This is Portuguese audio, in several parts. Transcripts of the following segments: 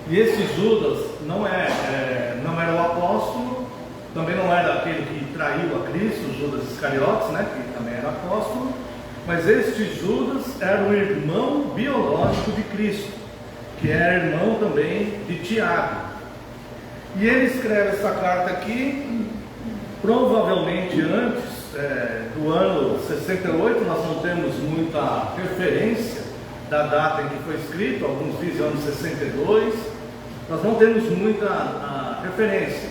E esse Judas não era o apóstolo, também não era aquele que traiu a Cristo, Judas Iscariotes, né, que também era apóstolo, mas este Judas era o irmão biológico de Cristo, que era irmão também de Tiago. E ele escreve essa carta aqui, provavelmente antes do ano 68, nós não temos muita referência da data em que foi escrito, alguns dizem ano 62, nós não temos muita referência,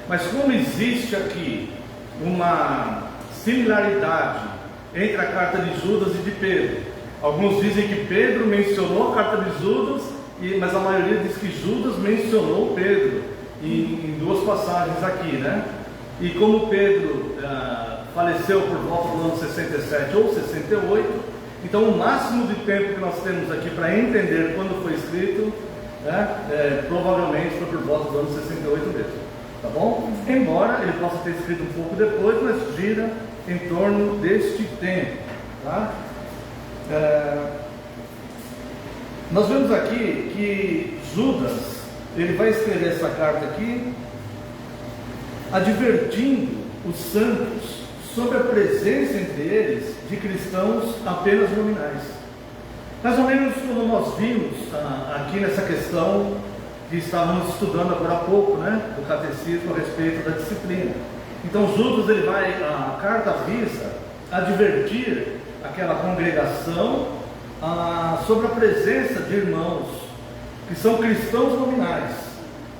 mas como existe aqui uma similaridade entre a carta de Judas e de Pedro, alguns dizem que Pedro mencionou a carta de Judas, mas a maioria diz que Judas mencionou Pedro em duas passagens aqui, né? E como Pedro faleceu por volta do ano 67 ou 68, então o máximo de tempo que nós temos aqui para entender quando foi escrito, provavelmente foi por volta do ano 68 mesmo, tá bom? Embora ele possa ter escrito um pouco depois, mas gira em torno deste tempo, tá? Nós vemos aqui que Judas, ele vai escrever essa carta aqui, advertindo os santos sobre a presença entre eles de cristãos apenas nominais. Mais ou menos como nós vimos aqui nessa questão que estávamos estudando agora há pouco, né, do catecismo a respeito da disciplina. Então Judas, a carta visa advertir aquela congregação sobre a presença de irmãos que são cristãos nominais,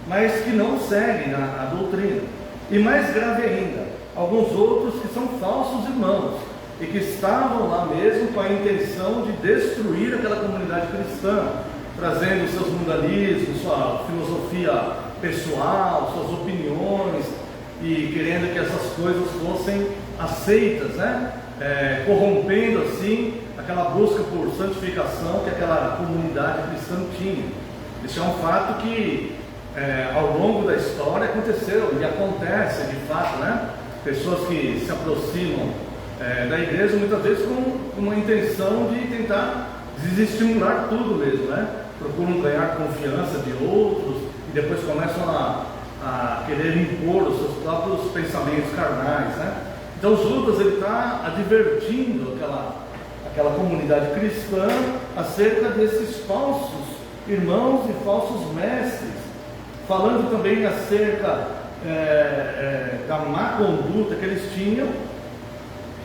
mas que não seguem a doutrina. E mais grave ainda, alguns outros que são falsos irmãos e que estavam lá mesmo com a intenção de destruir aquela comunidade cristã, trazendo seus mundanismos, sua filosofia pessoal, suas opiniões, e querendo que essas coisas fossem aceitas, né? Corrompendo assim aquela busca por santificação que aquela comunidade cristã tinha. Isso é um fato que ao longo da história aconteceu e acontece de fato, né? Pessoas que se aproximam da igreja muitas vezes com uma intenção de tentar desestimular tudo mesmo, né? Procuram ganhar confiança de outros e depois começam a querer impor os seus próprios pensamentos carnais, né? Então Judas, ele está advertindo aquela comunidade cristã acerca desses falsos irmãos e falsos mestres, falando também acerca da má conduta que eles tinham,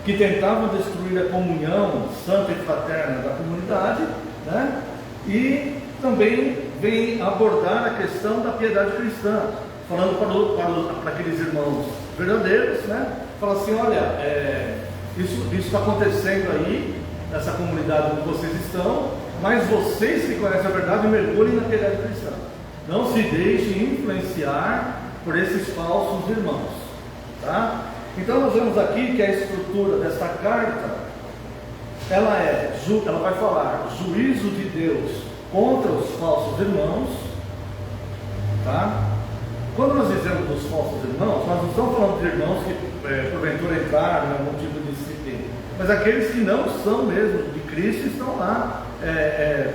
que tentavam destruir a comunhão santa e fraterna da comunidade, né? E também vem abordar a questão da piedade cristã, falando para aqueles irmãos verdadeiros, né? Fala assim: olha, isso está acontecendo aí nessa comunidade onde vocês estão, mas vocês que conhecem a verdade mergulhem na piedade cristã, não se deixem influenciar por esses falsos irmãos, tá? Então nós vemos aqui que a estrutura desta carta, ela vai falar juízo de Deus contra os falsos irmãos, tá? Quando nós dizemos dos falsos irmãos, nós não estamos falando de irmãos que porventura entraram em algum tipo de disciplina, mas aqueles que não são mesmo de Cristo estão lá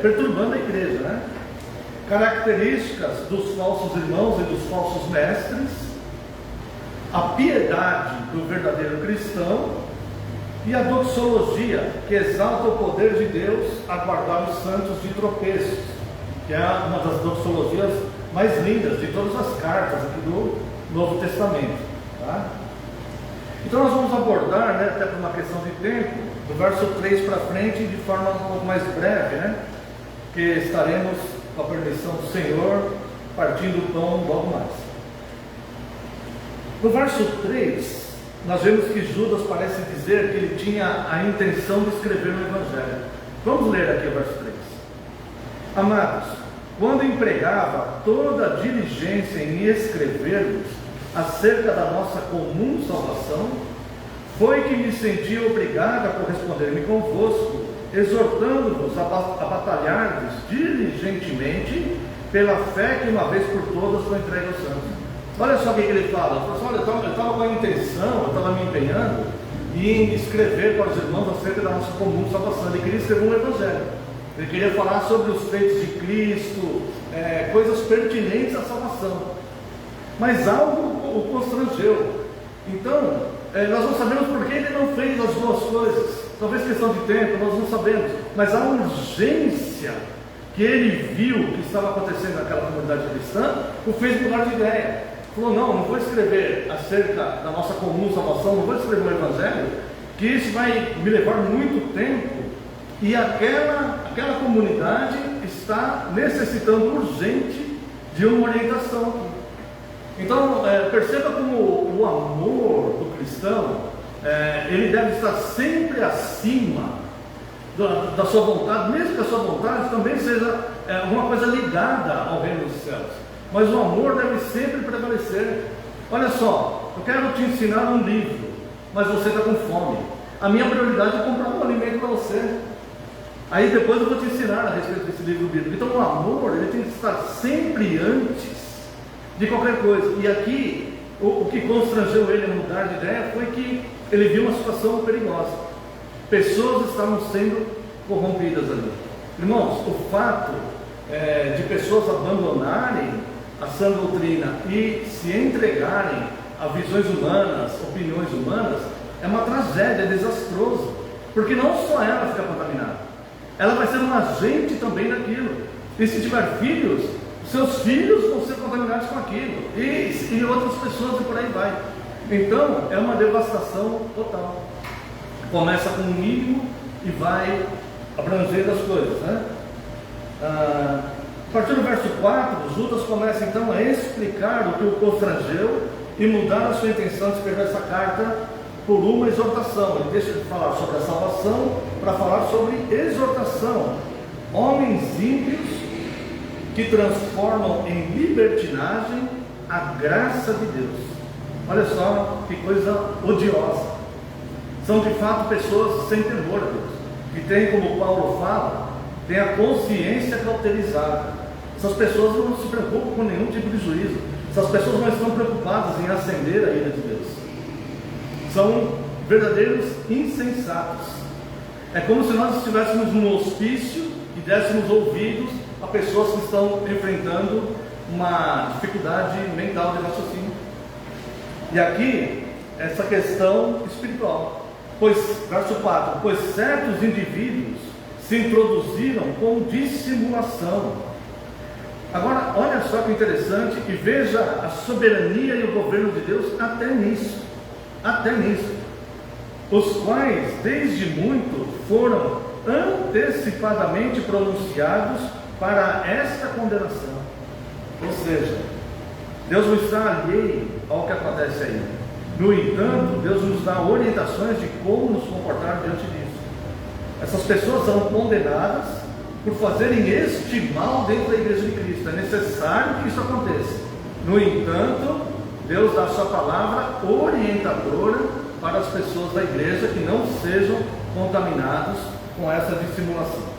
perturbando a igreja, né? Características dos falsos irmãos e dos falsos mestres, a piedade do verdadeiro cristão e a doxologia, que exalta o poder de Deus a guardar os santos de tropeços, que é uma das doxologias mais lindas de todas as cartas aqui do Novo Testamento, tá? Então nós vamos abordar, né, até por uma questão de tempo, do verso 3 para frente, de forma um pouco mais breve, né, que estaremos, com a permissão do Senhor, partindo o pão logo mais. No verso 3, nós vemos que Judas parece dizer que ele tinha a intenção de escrever o Evangelho. Vamos ler aqui o verso 3. Amados, quando empregava toda a diligência em escrever-vos acerca da nossa comum salvação, foi que me senti obrigado a corresponder-me convosco, exortando-vos a batalhar-vos diligentemente pela fé que uma vez por todas foi entregue aos santos. Olha só o que ele fala. Ele fala assim: olha, eu estava com a intenção, eu estava me empenhando em escrever para os irmãos acerca da nossa comum salvação. Ele queria escrever um evangelho. Ele queria falar sobre os feitos de Cristo, coisas pertinentes à salvação, mas algo o constrangeu. Então, nós não sabemos por que ele não fez as duas coisas. Talvez questão de tempo, nós não sabemos, mas a urgência que ele viu que estava acontecendo naquela comunidade cristã o fez mudar de ideia. Falou: não vou escrever acerca da nossa comum salvação, não vou escrever um evangelho, que isso vai me levar muito tempo, e aquela comunidade está necessitando urgente de uma orientação. Então, perceba como o amor do cristão, ele deve estar sempre acima da sua vontade, mesmo que a sua vontade também seja alguma coisa ligada ao reino dos céus, mas o amor deve sempre prevalecer. Olha só, eu quero te ensinar um livro, mas você está com fome. A minha prioridade é comprar um alimento para você. Aí depois eu vou te ensinar a respeito desse livro bíblico. Então o amor, ele tem que estar sempre antes de qualquer coisa. E aqui, o que constrangeu ele a mudar de ideia foi que ele viu uma situação perigosa. Pessoas estavam sendo corrompidas ali. Irmãos, o fato de pessoas abandonarem a sã doutrina e se entregarem a visões humanas, opiniões humanas, é uma tragédia, é desastroso, porque não só ela fica contaminada, ela vai ser um agente também daquilo. E se tiver filhos, seus filhos vão ser contaminados com aquilo, e outras pessoas, e por aí vai. Então é uma devastação total. Começa com o mínimo e vai abrangendo as coisas, né? A partir do verso 4, Judas começa então a explicar o que o constrangeu e mudar a sua intenção de escrever essa carta por uma exortação. Ele deixa de falar sobre a salvação para falar sobre exortação. Homens ímpios que transformam em libertinagem a graça de Deus. Olha só que coisa odiosa. São de fato pessoas sem temor a Deus, que tem, como Paulo fala, tem a consciência cauterizada. Essas pessoas não se preocupam com nenhum tipo de juízo. Essas pessoas não estão preocupadas em acender a ira de Deus. São verdadeiros insensatos. É como se nós estivéssemos num hospício e dessemos ouvidos a pessoas que estão enfrentando uma dificuldade mental de raciocínio. E aqui, essa questão espiritual. Verso 4: pois certos indivíduos se introduziram com dissimulação. Agora, olha só que interessante, e veja a soberania e o governo de Deus até nisso, os quais desde muito foram antecipadamente pronunciados para esta condenação. Ou seja, Deus não está alheio ao que acontece aí. No entanto, Deus nos dá orientações de como nos comportar diante disso. Essas pessoas são condenadas por fazerem este mal dentro da igreja de Cristo. É necessário que isso aconteça. No entanto, Deus dá a sua palavra orientadora para as pessoas da igreja que não sejam contaminados com essa dissimulação.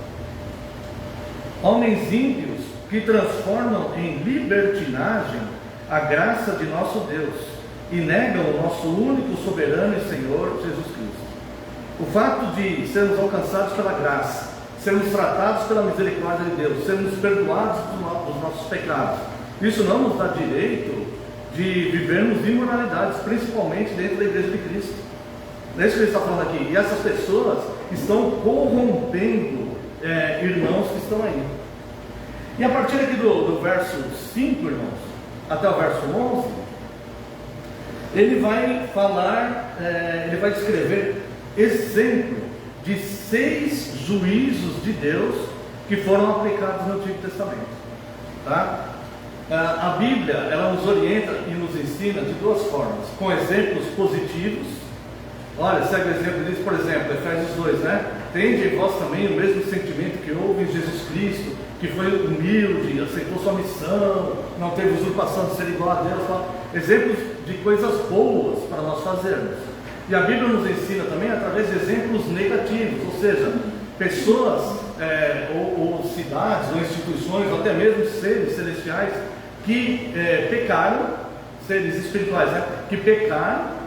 Homens ímpios que transformam em libertinagem a graça de nosso Deus e negam o nosso único soberano e Senhor Jesus Cristo. O fato de sermos alcançados pela graça, sermos tratados pela misericórdia de Deus, sermos perdoados dos nossos pecados, isso não nos dá direito de vivermos imoralidades, principalmente dentro da igreja de Cristo. É isso que ele está falando aqui. E essas pessoas estão corrompendo irmãos que estão aí. E a partir aqui do verso 5, irmãos, até o verso 11, ele vai falar, ele vai descrever exemplo de 6 juízos de Deus que foram aplicados no Antigo Testamento, tá? A Bíblia, ela nos orienta e nos ensina de duas formas: com exemplos positivos. Olha, segue o exemplo disso, por exemplo, Efésios 2, né? Tende em vós também o mesmo sentimento que houve em Jesus Cristo, que foi humilde, aceitou sua missão, não teve usurpação de ser igual a Deus, tal. Exemplos de coisas boas para nós fazermos. E a Bíblia nos ensina também através de exemplos negativos, ou seja, pessoas ou cidades ou instituições, ou até mesmo seres celestiais que pecaram, seres espirituais, né? Que pecaram,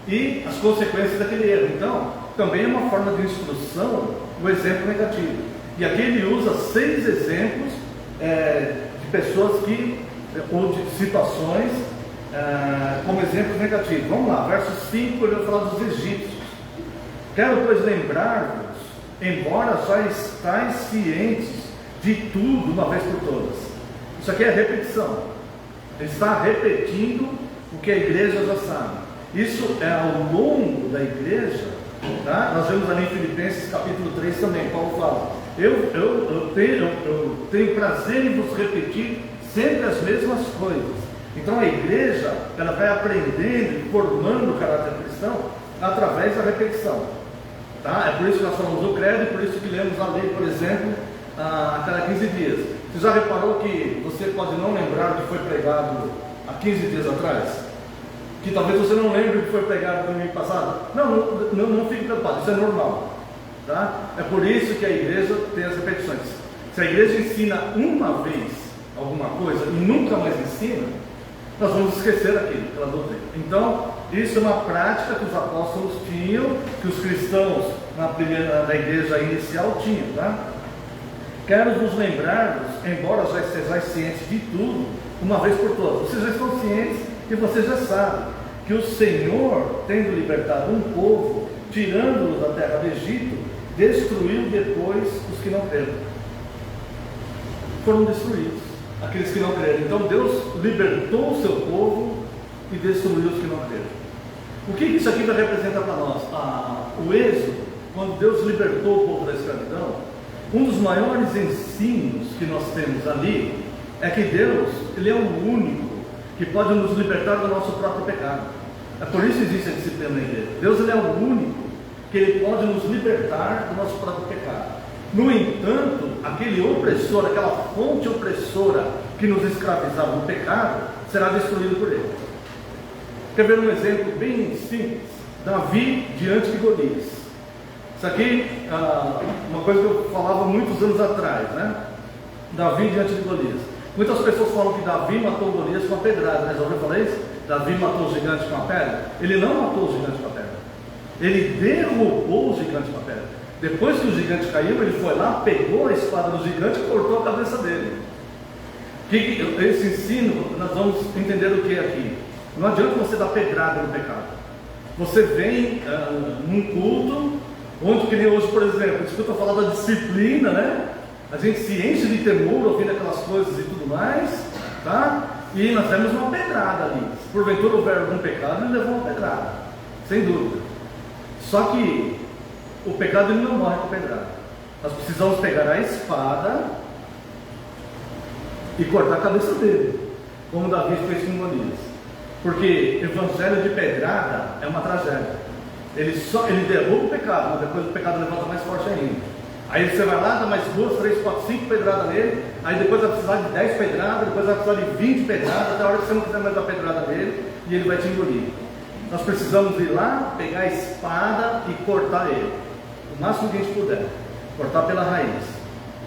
e as consequências daquele erro. Então, também é uma forma de instrução o exemplo negativo. E aqui ele usa 6 exemplos de de pessoas que, ou de situações, como exemplos negativos. Vamos lá, verso 5, ele vai falar dos egípcios. Quero, pois, lembrar-vos, embora já estáis cientes de tudo uma vez por todas. Isso aqui é repetição. Ele está repetindo o que a igreja já sabe. Isso é ao longo da igreja, tá? Nós vemos ali em Filipenses capítulo 3 também, Paulo fala: eu tenho prazer em vos repetir sempre as mesmas coisas. Então a igreja, ela vai aprendendo e formando o caráter cristão através da repetição, tá? É por isso que nós falamos do credo, e por isso que lemos a lei, por exemplo, a cada 15 dias. Você já reparou que você pode não lembrar o que foi pregado há 15 dias atrás? Que talvez você não lembre o que foi pregado no domingo passado? Não fique preocupado, isso é normal, tá? É por isso que a igreja tem as repetições. Se a igreja ensina uma vez alguma coisa e nunca mais ensina, nós vamos esquecer aquela doutrina. Então, isso é uma prática que os apóstolos tinham, que os cristãos da igreja inicial tinham, tá? Quero vos lembrar-vos, embora já estejais cientes de tudo, uma vez por todas. Vocês já estão cientes e vocês já sabem que o Senhor, tendo libertado um povo, tirando-os da terra do Egito, destruiu depois os que não creram. Foram destruídos aqueles que não creram. Então Deus libertou o seu povo e destruiu os que não creram. O que isso aqui vai representar para nós? O êxodo, quando Deus libertou o povo da escravidão, um dos maiores ensinos que nós temos ali é que Deus, Ele é o único que pode nos libertar do nosso próprio pecado. É por isso que existe a disciplina na igreja. Deus, Ele é o único que Ele pode nos libertar do nosso próprio pecado. No entanto, aquele opressor, aquela fonte opressora que nos escravizava no pecado, será destruído por Ele. Quer ver um exemplo bem simples? Davi diante de Golias. Isso aqui, uma coisa que eu falava muitos anos atrás, né? Davi diante de Golias. Muitas pessoas falam que Davi matou Golias com a pedrada, né? Já ouviu falar isso? Davi matou o gigante com a pedra? Ele não matou o gigante com a pedra. Ele derrubou o gigante com a pedra. Depois que o gigante caiu, ele foi lá, pegou a espada do gigante e cortou a cabeça dele. Esse ensino, nós vamos entender o que é aqui. Não adianta você dar pedrada no pecado. Você vem num culto, onde, que nem hoje, por exemplo, escuta falar da disciplina, né? A gente se enche de temor ouvindo aquelas coisas e tudo mais, tá? E nós temos uma pedrada ali. Se porventura houver algum pecado, ele levou uma pedrada, sem dúvida. Só que o pecado, ele não morre com pedrada. Nós precisamos pegar a espada e cortar a cabeça dele, como Davi fez com Golias. Porque evangelho de pedrada é uma tragédia. Ele derruba o pecado, mas depois o pecado levanta mais forte ainda. Aí você vai lá, dá mais 2, 3, 4, 5 pedradas nele. Aí depois vai precisar de 10 pedradas, depois vai precisar de 20 pedradas, até a hora que você não quiser mais dar pedrada nele, e ele vai te engolir. Nós precisamos ir lá, pegar a espada e cortar ele, o máximo que a gente puder, cortar pela raiz.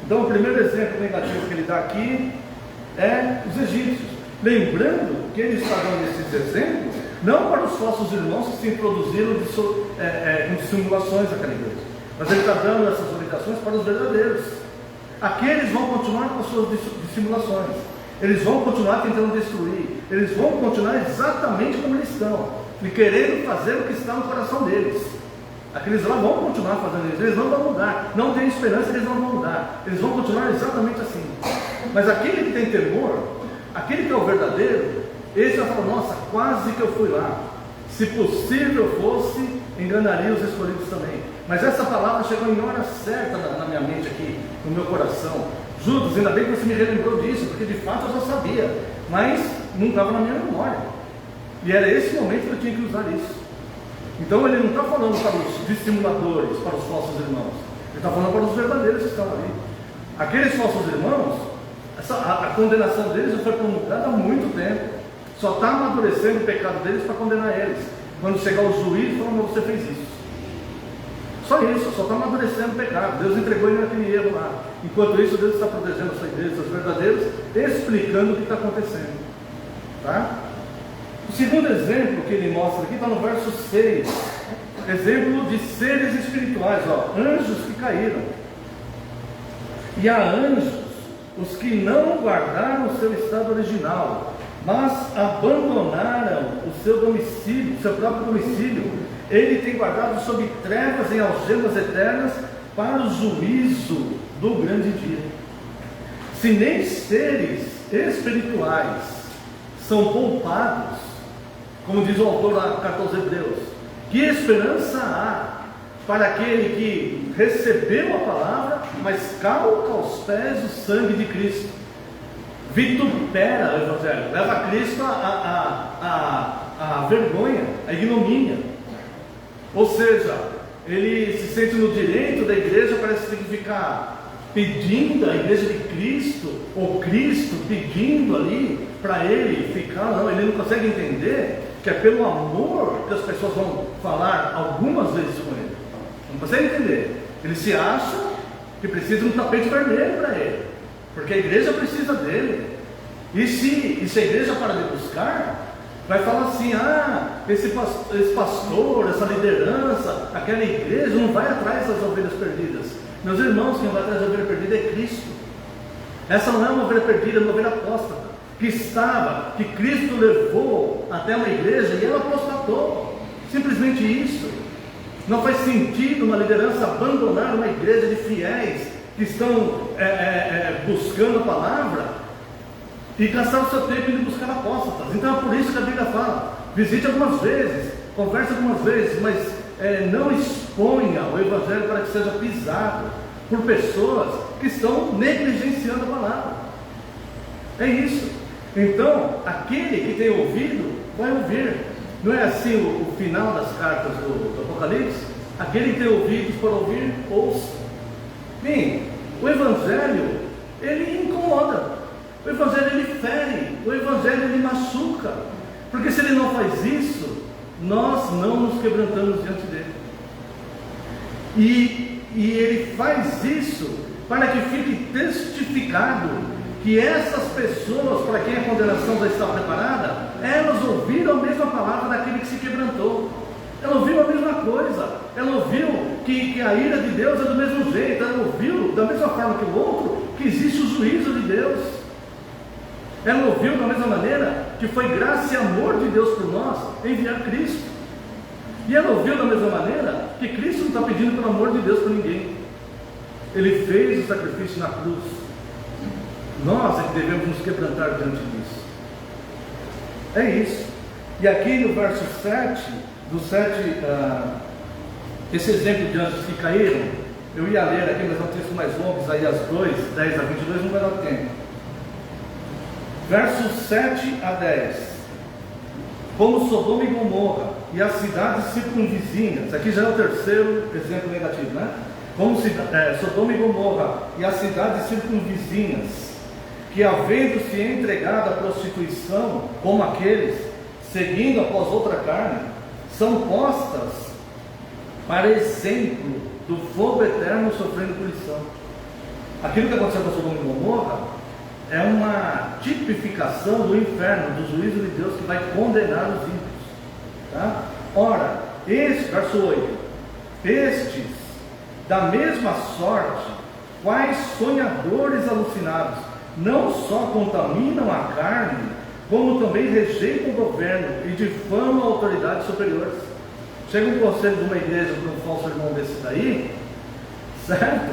Então o primeiro exemplo negativo que ele dá aqui é os egípcios. Lembrando que ele está dando esses exemplos não para os falsos irmãos que se introduziram com dissimulações naquela igreja, mas ele está dando essas orientações para os verdadeiros. Aqueles vão continuar com as suas dissimulações, eles vão continuar tentando destruir, eles vão continuar exatamente como eles estão, e querendo fazer o que está no coração deles. Aqueles lá vão continuar fazendo isso, eles não vão mudar, não tem esperança, eles não vão mudar, eles vão continuar exatamente assim. Mas aquele que tem temor, aquele que é o verdadeiro, esse vai falar: nossa, quase que eu fui lá, se possível fosse, enganaria os escolhidos também. Mas essa palavra chegou em hora certa na minha mente aqui, no meu coração. Judas, ainda bem que você me relembrou disso, porque de fato eu já sabia, mas não estava na minha memória, e era esse momento que eu tinha que usar isso. Então ele não está falando para os dissimuladores, para os falsos irmãos, ele está falando para os verdadeiros que estão ali. Aqueles falsos irmãos, a condenação deles já foi promulgada há muito tempo, só está amadurecendo o pecado deles para condenar eles. Quando chegar o juiz, falando: você fez isso. Só isso, só está amadurecendo o pecado. Deus entregou ele naquele erro lá. Enquanto isso, Deus está protegendo a sua igreja, seus verdadeiros, explicando o que está acontecendo, tá? O segundo exemplo que ele mostra aqui está no verso 6. Exemplo de seres espirituais, anjos que caíram. E a anjos os que não guardaram o seu estado original, mas abandonaram o seu domicílio, seu próprio domicílio, ele tem guardado sob trevas em algemas eternas para o juízo do grande dia. Se nem seres espirituais são poupados, como diz o autor da carta aos Hebreus, que esperança há para aquele que recebeu a palavra, mas calca aos pés o sangue de Cristo, vitupera o Evangelho, leva Cristo a vergonha, a ignomínia, ou seja, ele se sente no direito da igreja, parece que tem que ficar pedindo a igreja de Cristo, ou Cristo pedindo ali para ele ficar, não, ele não consegue entender que é pelo amor que as pessoas vão falar algumas vezes com ele, não consegue entender, ele se acha que precisa de um tapete vermelho para ele, porque a igreja precisa dele, e se a igreja para de buscar, vai falar assim, esse pastor, essa liderança, aquela igreja não vai atrás das ovelhas perdidas. Meus irmãos, quem vai atrás da ovelha perdida é Cristo. Essa não é uma ovelha perdida, é uma ovelha apóstata, que Cristo levou até uma igreja e ela apostatou. Simplesmente isso. Não faz sentido uma liderança abandonar uma igreja de fiéis que estão buscando a palavra e gastar o seu tempo em buscar apóstatas. Então é por isso que a Bíblia fala, visite algumas vezes, converse algumas vezes, mas não exponha o Evangelho para que seja pisado por pessoas que estão negligenciando a palavra. É isso. Então, aquele que tem ouvido, vai ouvir. Não é assim o final das cartas do Apocalipse? Aquele que tem ouvidos para ouvir, ouça. Bem, o Evangelho, ele incomoda. O Evangelho, ele fere. O Evangelho, ele machuca. Porque se ele não faz isso, nós não nos quebrantamos diante dele. E ele faz isso para que fique testificado que essas pessoas, para quem a condenação já está preparada, elas ouviram a mesma palavra daquele que se quebrantou. Ela ouviu a mesma coisa. Ela ouviu que a ira de Deus é do mesmo jeito. Ela ouviu da mesma forma que o outro, que existe o juízo de Deus. Ela ouviu da mesma maneira que foi graça e amor de Deus por nós enviar Cristo. E ela ouviu da mesma maneira que Cristo não está pedindo pelo amor de Deus para ninguém. Ele fez o sacrifício na cruz. Nós é que devemos nos quebrantar diante disso. É isso. E aqui no verso 7, esse exemplo de anjos que caíram, eu ia ler aqui, mas é um texto mais longo, Isaías 2, 10 a 22, não vai dar tempo. Versos 7 a 10. Como Sodoma e Gomorra e as cidades circunvizinhas, aqui já é o terceiro exemplo negativo, né? Como Sodoma e Gomorra e as cidades circunvizinhas, que havendo-se entregado à prostituição, como aqueles, seguindo após outra carne, são postas para exemplo do fogo eterno sofrendo punição. Aquilo que aconteceu com Sodoma e Gomorra é uma tipificação do inferno, do juízo de Deus que vai condenar os ímpios. Tá? Ora, verso 8, estes, da mesma sorte, quais sonhadores alucinados, não só contaminam a carne, como também rejeitam o governo e difamam autoridades superiores. Chega um conselho de uma igreja para um falso irmão desse daí, certo?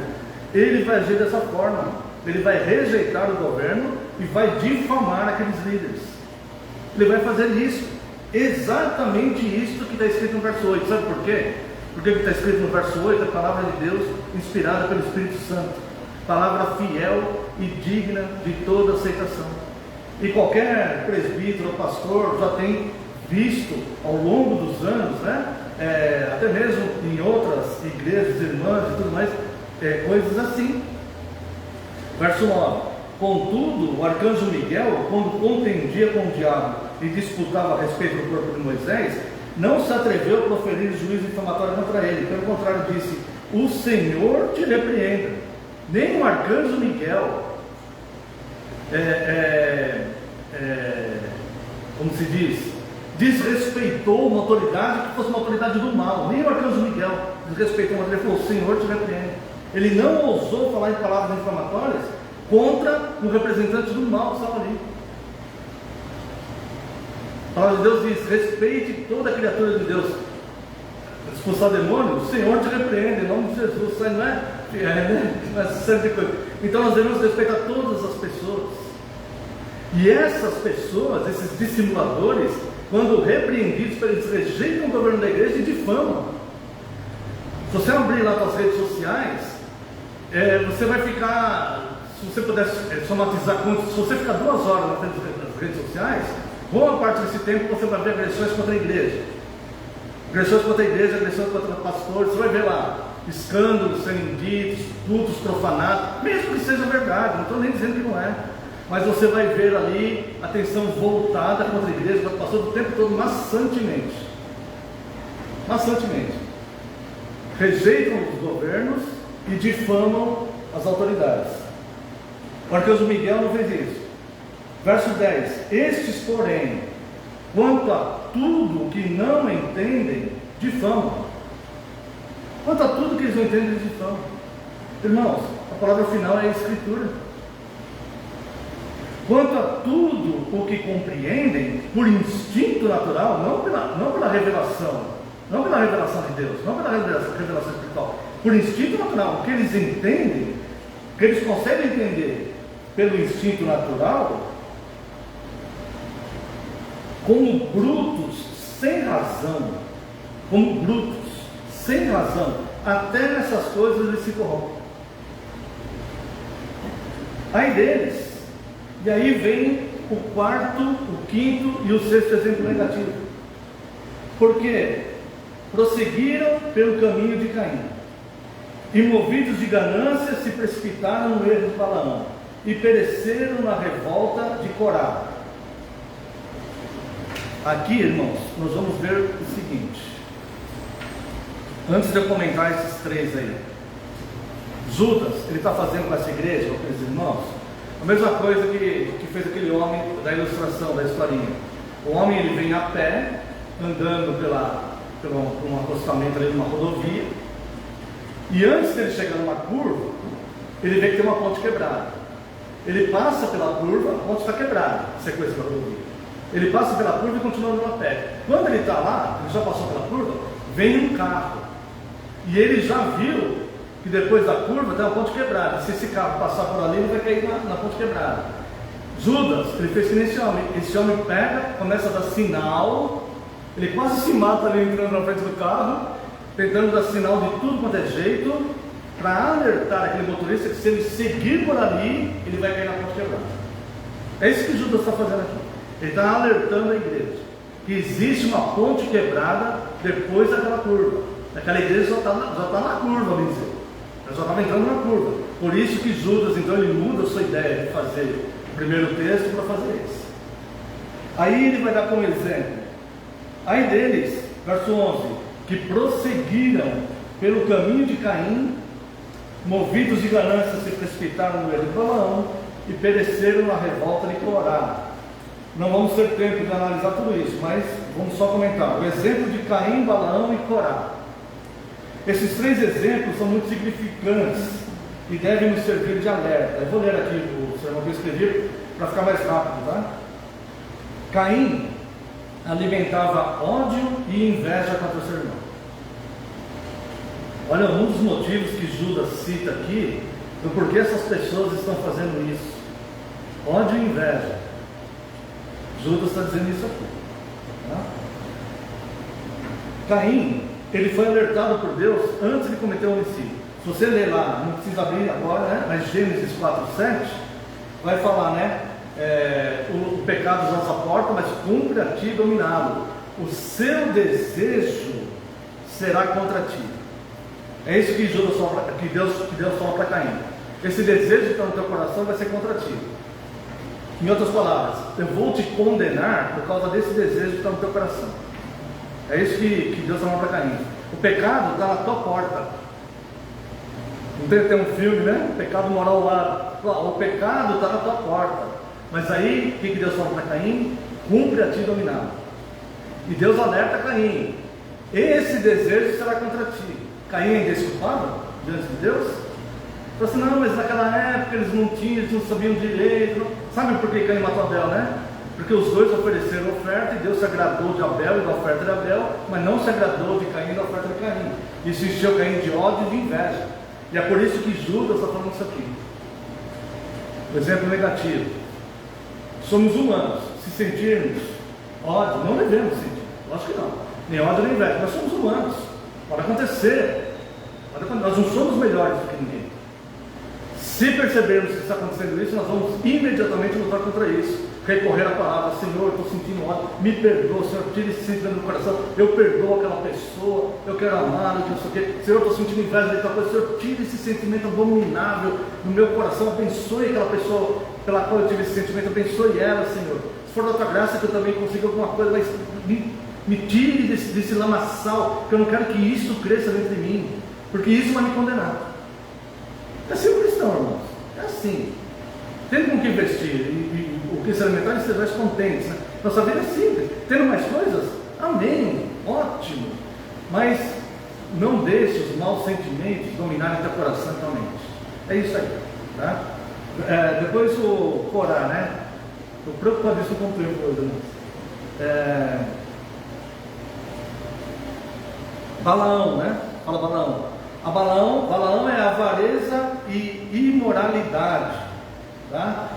Ele vai agir dessa forma, ele vai rejeitar o governo e vai difamar aqueles líderes. Ele vai fazer isso, exatamente isso que está escrito no verso 8. Sabe por quê? Porque o que está escrito no verso 8 é a palavra de Deus inspirada pelo Espírito Santo, palavra fiel e digna de toda aceitação. E qualquer presbítero ou pastor já tem visto ao longo dos anos, né? Até mesmo em outras igrejas, irmãs e tudo mais, coisas assim. Verso 9: contudo, o arcanjo Miguel, quando contendia com o diabo e disputava a respeito do corpo de Moisés, não se atreveu a proferir juízo difamatório contra ele. Pelo contrário, disse: o Senhor te repreenda. Nem o arcanjo Miguel, como se diz, desrespeitou uma autoridade que fosse uma autoridade do mal. Nem o arcanjo Miguel desrespeitou uma autoridade. Ele falou: o Senhor te repreende. Ele não ousou falar em palavras inflamatórias contra um representante do mal que estava ali. A palavra de Deus diz: respeite toda a criatura de Deus. Expulsar demônio, o Senhor te repreende, em nome de Jesus. Isso aí não é sempre coisa. Então nós devemos respeitar todas as pessoas. E essas pessoas, esses dissimuladores, quando repreendidos, eles rejeitam o governo da igreja e difamam. Se você abrir lá suas redes sociais, você vai ficar, se você pudesse somatizar, se você ficar 2 horas na frente das redes sociais, boa parte desse tempo você vai ver agressões contra a igreja. Agressões contra a igreja, agressões contra pastores, você vai ver lá escândalos sendo ditos, cultos profanados, mesmo que seja verdade, não estou nem dizendo que não é, mas você vai ver ali atenção voltada contra a igreja, contra o pastor, o tempo todo maçantemente. Rejeitam os governos e difamam as autoridades. O arcanjo Miguel não fez isso. Verso 10: estes, porém, quanto a tudo que não entendem, difamam. Quanto a tudo que eles não entendem, eles difamam. Irmãos, a palavra final é a Escritura. Quanto a tudo o que compreendem por instinto natural, não pela revelação, não pela revelação de Deus, não pela revelação espiritual, por instinto natural, o que eles entendem, o que eles conseguem entender pelo instinto natural, como brutos, sem razão, até nessas coisas eles se corrompem. Aí deles, e aí vem o 4º, o 5º e o 6º exemplo negativo. Porque prosseguiram pelo caminho de Caim, e movidos de ganância se precipitaram no erro de Balaão, e pereceram na revolta de Corá. Aqui, irmãos, nós vamos ver o seguinte. Antes de eu comentar esses 3 aí, Judas, ele está fazendo com essa igreja, com aqueles irmãos, a mesma coisa que fez aquele homem da ilustração, da historinha. O homem, ele vem a pé, andando por um acostamento ali numa rodovia, e antes de ele chegar numa curva, ele vê que tem uma ponte quebrada. Ele passa pela curva, a ponte está quebrada, sequência da rodovia. Ele passa pela curva e continua andando a pé. Quando ele está lá, ele já passou pela curva, vem um carro, e ele já viu que depois da curva tem uma ponte quebrada. Se esse carro passar por ali, ele vai cair na ponte quebrada. Judas, ele fez que nesse homem. Esse homem pega, começa a dar sinal, ele quase se mata ali entrando na frente do carro, tentando dar sinal de tudo quanto é jeito, para alertar aquele motorista que se ele seguir por ali, ele vai cair na ponte quebrada. É isso que Judas está fazendo aqui. Ele está alertando a igreja que existe uma ponte quebrada depois daquela curva. Aquela igreja já está na curva, vamos dizer. Ela já estava entrando na curva. Por isso que Judas, então, ele muda a sua ideia de fazer o primeiro texto para fazer esse. Aí ele vai dar como exemplo: aí deles, verso 11, que prosseguiram pelo caminho de Caim, movidos de ganância se precipitaram no erro de Balaão e pereceram na revolta de Corá. Não vamos ter tempo de analisar tudo isso, mas vamos só comentar o exemplo de Caim, Balaão e Corá. Esses 3 exemplos são muito significantes e devem nos servir de alerta. Eu vou ler aqui o sermão que eu escrevi para ficar mais rápido, tá? Caim alimentava ódio e inveja contra o seu irmão. Olha, um dos motivos que Judas cita aqui do porquê essas pessoas estão fazendo isso: ódio e inveja. Judas está dizendo isso aqui, tá? Caim, ele foi alertado por Deus antes de cometer o homicídio. Se você ler lá, não precisa abrir agora, né? Mas Gênesis 4:7 vai falar, né? O pecado já se porta, mas cumpre a ti dominá-lo. O seu desejo será contra ti. É isso que Deus fala para Caim. Esse desejo que está no teu coração vai ser contra ti. Em outras palavras, eu vou te condenar por causa desse desejo que está no teu coração. É isso que Deus fala para Caim. O pecado está na tua porta. Não tem um filme, né? O pecado mora ao lado. O pecado está na tua porta. Mas aí, o que Deus fala para Caim? Cumpre a ti dominar. E Deus alerta Caim: esse desejo será contra ti. Caim é indesculpável diante de Deus? Falou assim, não, mas naquela época eles não sabiam direito. Não. Sabe por que Caim matou Abel, né? Porque os dois ofereceram oferta e Deus se agradou de Abel e da oferta de Abel, mas não se agradou de Caim e da oferta de Caim. Isso encheu Caim de ódio e de inveja. E é por isso que Judas está falando isso aqui. O exemplo negativo. Somos humanos. Se sentirmos ódio, não devemos sentir. Lógico que não. Nem ódio nem inveja. Nós somos humanos. Pode acontecer. Nós não somos melhores do que ninguém. Se percebermos que está acontecendo isso, nós vamos imediatamente lutar contra isso. Recorrer à palavra, Senhor, eu estou sentindo ódio, me perdoa, Senhor, tira esse sentimento do meu coração, eu perdoo aquela pessoa, eu quero amá-la, não sei o quê. Senhor, eu estou sentindo inveja de tal coisa, Senhor, tira esse sentimento abominável do meu coração, abençoe aquela pessoa pela qual eu tive esse sentimento, abençoe ela, Senhor. Se for da tua graça que eu também consiga alguma coisa, mas me tire desse lamaçal, porque eu não quero que isso cresça dentro de mim, porque isso vai me condenar. É assim o cristão, irmãos, é assim. Tendo com que investir e o que se alimentar e estejais contentes, né? Nossa vida é simples. Tendo mais coisas, amém, ótimo. Mas não deixe os maus sentimentos dominarem teu coração e tua mente. É isso aí, tá? Depois o Corá, né? Estou preocupadíssimo com o tempo hoje, né? Balaão, né? Fala Balaão. Balaão é avareza e imoralidade. Tá?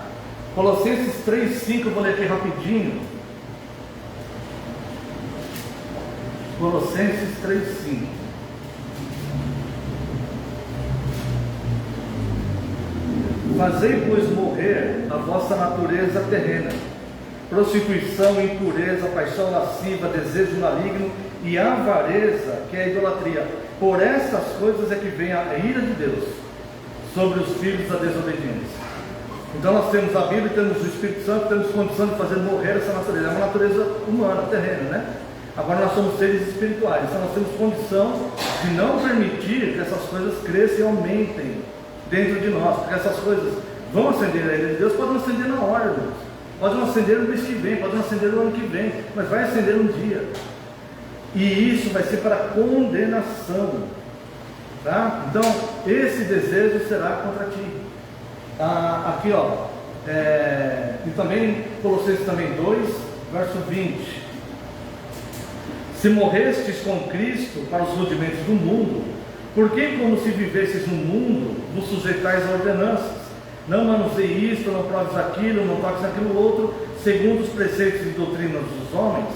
Colossenses 3,5, eu vou ler aqui rapidinho. Colossenses 3,5. Fazei, pois, morrer a vossa natureza terrena, prostituição, impureza, paixão lasciva, desejo maligno e avareza, que é a idolatria. Por estas coisas é que vem a ira de Deus sobre os filhos da desobediência. Então nós temos a Bíblia, temos o Espírito Santo, temos condição de fazer morrer essa natureza. É uma natureza humana, terrena, né? Agora nós somos seres espirituais, então nós temos condição de não permitir que essas coisas cresçam e aumentem dentro de nós, porque essas coisas vão acender a ira de Deus, podem acender na hora, Deus. Podem acender no mês que vem, podem acender no ano que vem, mas vai acender um dia. E isso vai ser para condenação, tá? Então esse desejo será contra ti. Aqui ó, e também Colossenses também 2, verso 20. Se morrestes com Cristo para os rudimentos do mundo, por que como se vivesses no mundo, vos sujeitais a ordenanças? Não manuseie isto, não proves aquilo, não toques aquilo outro, segundo os preceitos e doutrinas dos homens.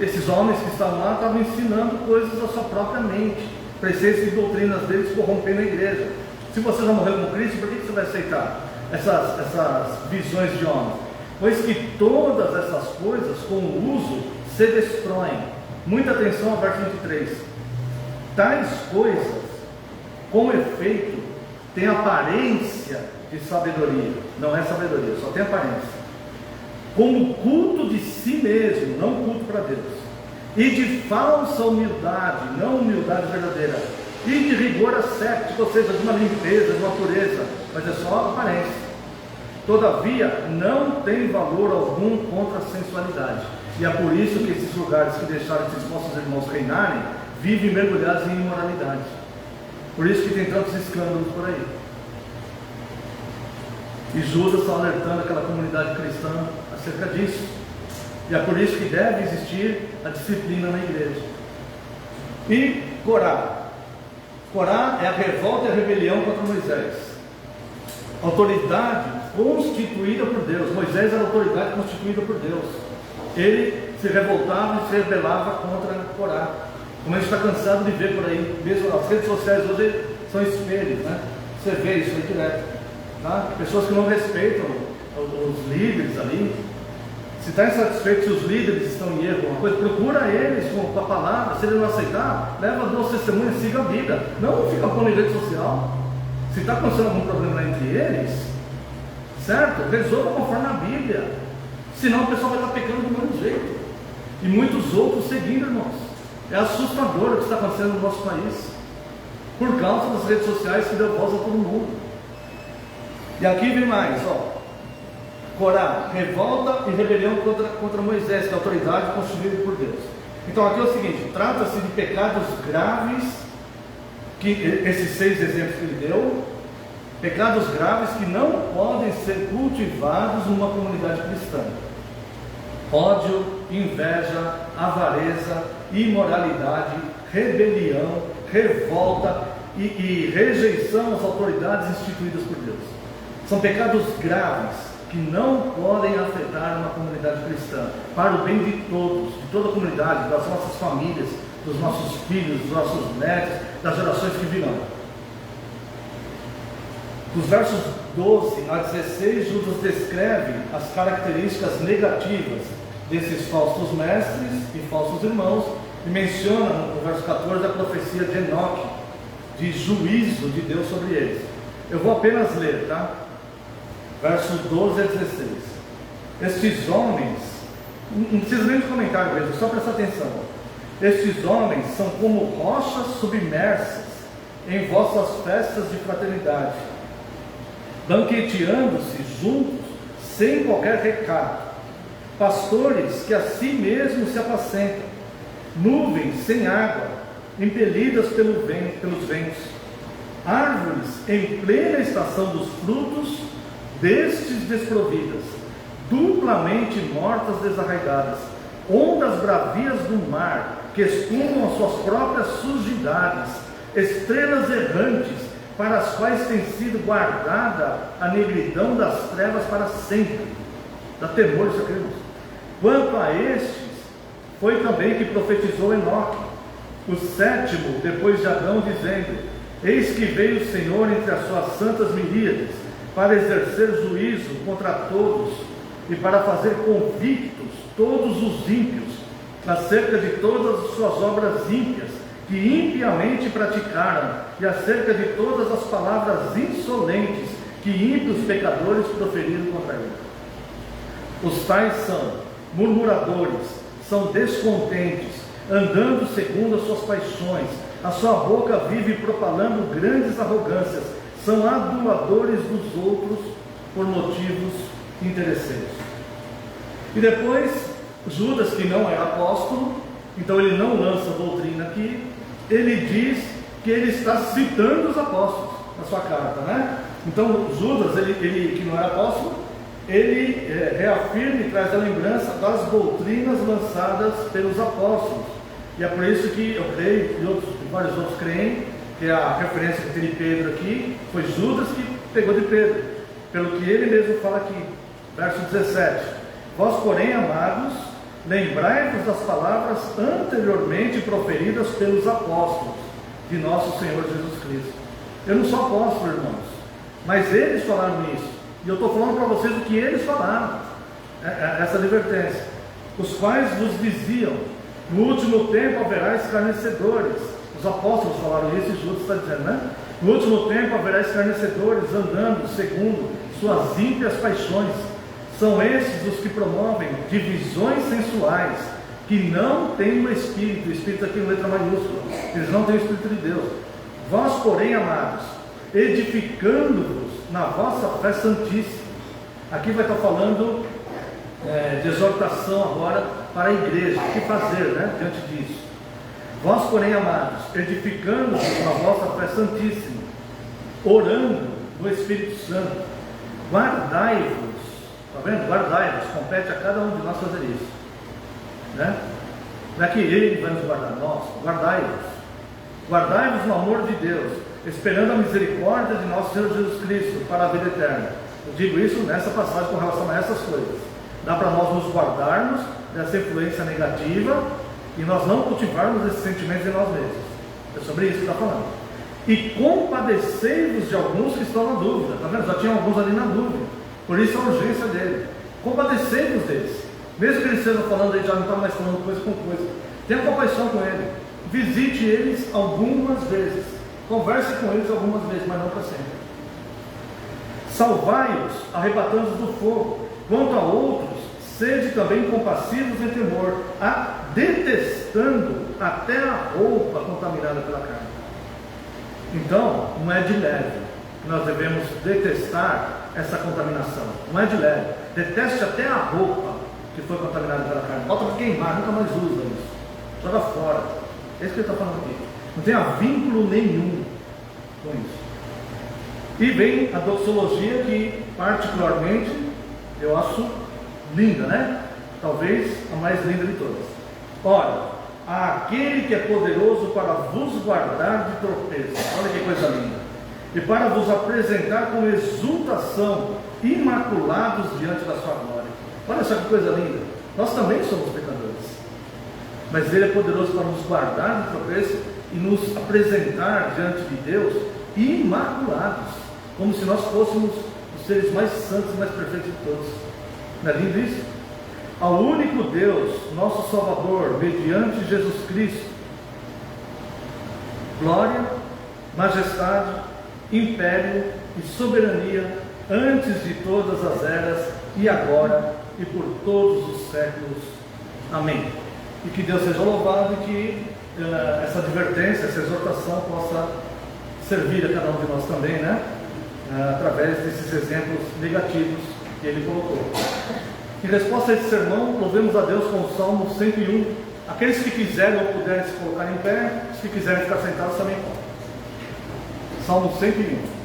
Esses homens que estavam lá estavam ensinando coisas da sua própria mente, preceitos e doutrinas deles corrompendo a igreja. Se você já morreu com Cristo, por que você vai aceitar essas visões de homens? Pois que todas essas coisas, com o uso, se destroem. Muita atenção ao verso 23. Tais coisas, com efeito, têm aparência de sabedoria. Não é sabedoria, só tem aparência. Como culto de si mesmo, não culto para Deus. E de falsa humildade, não humildade verdadeira. E de rigor ascético, ou seja, de uma limpeza, de uma pureza, mas é só aparência. Todavia, não tem valor algum contra a sensualidade. E é por isso que esses lugares que deixaram esses nossos irmãos reinarem, vivem mergulhados em imoralidade. Por isso que tem tantos escândalos por aí. E Judas está alertando aquela comunidade cristã acerca disso. E é por isso que deve existir a disciplina na igreja. E Corá. Corá é a revolta e a rebelião contra Moisés. Autoridade constituída por Deus. Moisés era a autoridade constituída por Deus. Ele se revoltava e se rebelava contra Corá. Como a gente está cansado de ver por aí, mesmo as redes sociais hoje são espelhos, né? Você vê isso aí direto, tá? Pessoas que não respeitam os líderes ali. Se está insatisfeito se os líderes estão em erro, uma coisa, procura eles com a palavra. Se ele não aceitar, leva 2 testemunhas, siga a vida. Não fica pondo em rede social. Se está acontecendo algum problema entre eles, certo? Resolva conforme a Bíblia. Senão o pessoal vai estar pecando do mesmo jeito. E muitos outros seguindo, irmãos. É assustador o que está acontecendo no nosso país. Por causa das redes sociais que deu voz a todo mundo. E aqui vem mais, ó. Corá, revolta e rebelião contra Moisés, que é a autoridade constituída por Deus. Então aqui é o seguinte, trata-se de pecados graves, que esses 6 exemplos que ele deu, Pecados graves que não podem ser cultivados numa comunidade cristã: ódio, inveja, avareza, imoralidade, rebelião, revolta e rejeição às autoridades instituídas por Deus. São pecados graves que não podem afetar uma comunidade cristã, para o bem de todos, de toda a comunidade, das nossas famílias, dos nossos filhos, dos nossos netos, das gerações que virão. Dos versos 12 a 16, Judas descreve as características negativas desses falsos mestres e falsos irmãos, e menciona no verso 14 a profecia de Enoque, de juízo de Deus sobre eles. Eu vou apenas ler, tá? Versos 12 a 16. Estes homens, não precisa nem de comentário mesmo, só presta atenção. Estes homens são como rochas submersas em vossas festas de fraternidade, banqueteando-se juntos sem qualquer recato, pastores que a si mesmos se apacentam, nuvens sem água, impelidas pelos ventos, árvores em plena estação dos frutos, destes desprovidas, duplamente mortas, desarraigadas, ondas bravias do mar, que espumam as suas próprias sujidades, estrelas errantes, para as quais tem sido guardada a negridão das trevas para sempre. Dá temor isso aqui, irmãos. Quanto a estes, foi também que profetizou Enoque, o sétimo depois de Adão, dizendo: eis que veio o Senhor entre as suas santas miríades, para exercer juízo contra todos, e para fazer convictos todos os ímpios, acerca de todas as suas obras ímpias, que impiamente praticaram, e acerca de todas as palavras insolentes, que ímpios pecadores proferiram contra ele. Os tais são murmuradores, são descontentes, andando segundo as suas paixões, a sua boca vive propalando grandes arrogâncias, são aduladores dos outros por motivos interesseiros. E depois, Judas, que não é apóstolo, então ele não lança doutrina aqui, ele diz que ele está citando os apóstolos na sua carta, né? Então Judas, ele que não era apóstolo, ele reafirma e traz a lembrança das doutrinas lançadas pelos apóstolos. E é por isso que eu creio, e vários outros creem, que a referência que tem de Pedro aqui, foi Judas que pegou de Pedro, pelo que ele mesmo fala aqui, verso 17: vós, porém, amados, lembrai-vos das palavras anteriormente proferidas pelos apóstolos de nosso Senhor Jesus Cristo. Eu não sou apóstolo, irmãos, mas eles falaram isso, e eu estou falando para vocês o que eles falaram, essa advertência, os quais vos diziam: no último tempo haverá escarnecedores. Os apóstolos falaram isso e Judas está dizendo, né? No último tempo haverá escarnecedores, andando segundo suas ímpias paixões. São esses os que promovem divisões sensuais, que não têm o Espírito aqui em letra maiúscula, eles não têm o Espírito de Deus. Vós, porém, amados, edificando-vos na vossa fé santíssima. Aqui vai estar falando de exortação agora para a igreja, o que fazer, né, diante disso. Vós, porém, amados, edificando-vos na vossa fé santíssima, orando no Espírito Santo, guardai-vos. Está vendo? Guardai-vos, compete a cada um de nós fazer isso, né? Não é que Ele vai nos guardar, nós, guardai-vos no amor de Deus, esperando a misericórdia de nosso Senhor Jesus Cristo para a vida eterna. Eu digo isso nessa passagem com relação a essas coisas. Dá para nós nos guardarmos dessa influência negativa e nós não cultivarmos esses sentimentos em nós mesmos. É sobre isso que está falando. E compadecei-vos de alguns que estão na dúvida. Está vendo? Já tinha alguns ali na dúvida. Por isso a urgência dele. Compadecei-vos deles. Mesmo que eles estejam falando, ele já não está mais falando coisa com coisa. Tenha compaixão com ele. Visite eles algumas vezes. Converse com eles algumas vezes, mas não para sempre. Salvai-os, arrebatando-os do fogo. Quanto a outros, sede também compassivos em temor, detestando até a roupa contaminada pela carne. Então, não é de leve que nós devemos detestar essa contaminação. Não é de leve. Deteste até a roupa que foi contaminada pela carne. Bota para queimar, nunca mais usa isso. Joga fora. É isso que ele está falando aqui. Não tenha vínculo nenhum com isso. E vem a doxologia que, particularmente, eu acho linda, né? Talvez a mais linda de todas. Ora, aquele que é poderoso para vos guardar de tropeço, olha que coisa linda, e para vos apresentar com exultação, imaculados diante da sua glória. Olha só que coisa linda. Nós também somos pecadores, mas Ele é poderoso para nos guardar de tropeço e nos apresentar diante de Deus imaculados, como se nós fôssemos os seres mais santos e mais perfeitos de todos. Não é lindo isso? Ao único Deus, nosso Salvador, mediante Jesus Cristo, glória, majestade, império e soberania antes de todas as eras e agora e por todos os séculos. Amém. E que Deus seja louvado e que essa advertência, essa exortação possa servir a cada um de nós também, né? Através desses exemplos negativos que ele colocou. Em resposta a esse sermão, louvemos a Deus com o Salmo 101. Aqueles que quiserem ou puderem se colocar em pé, se quiserem ficar sentados também podem. Salmo 101.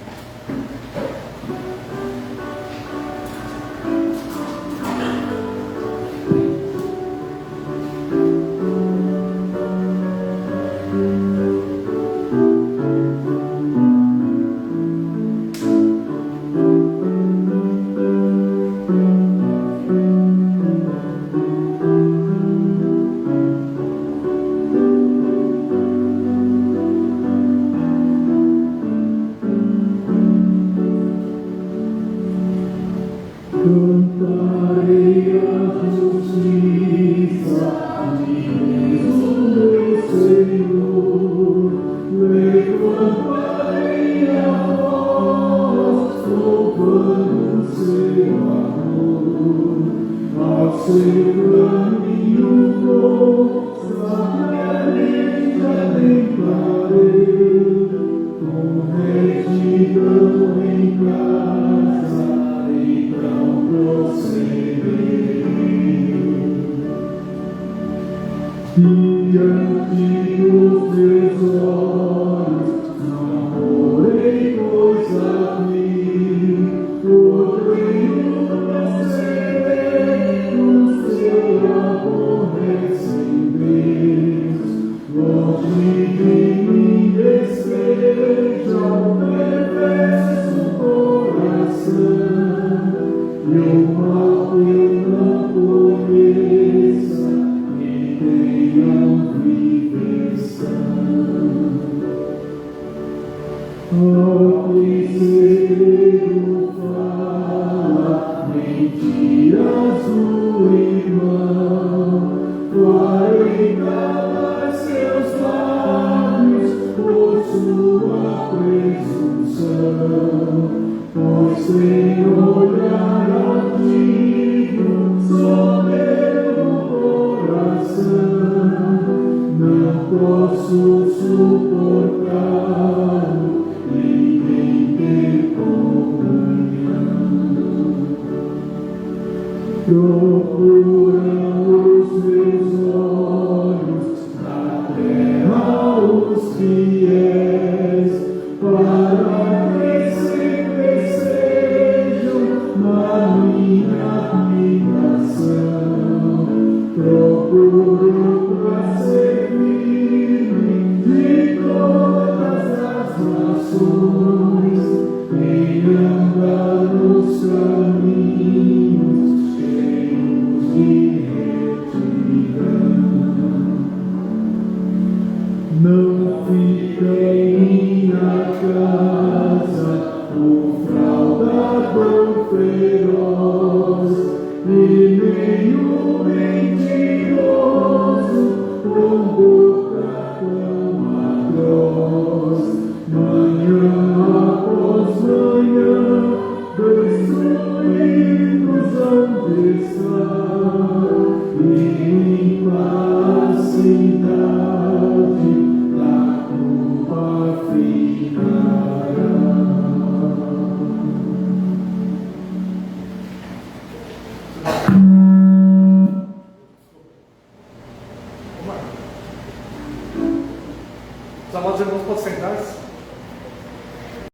Destruídos onde está.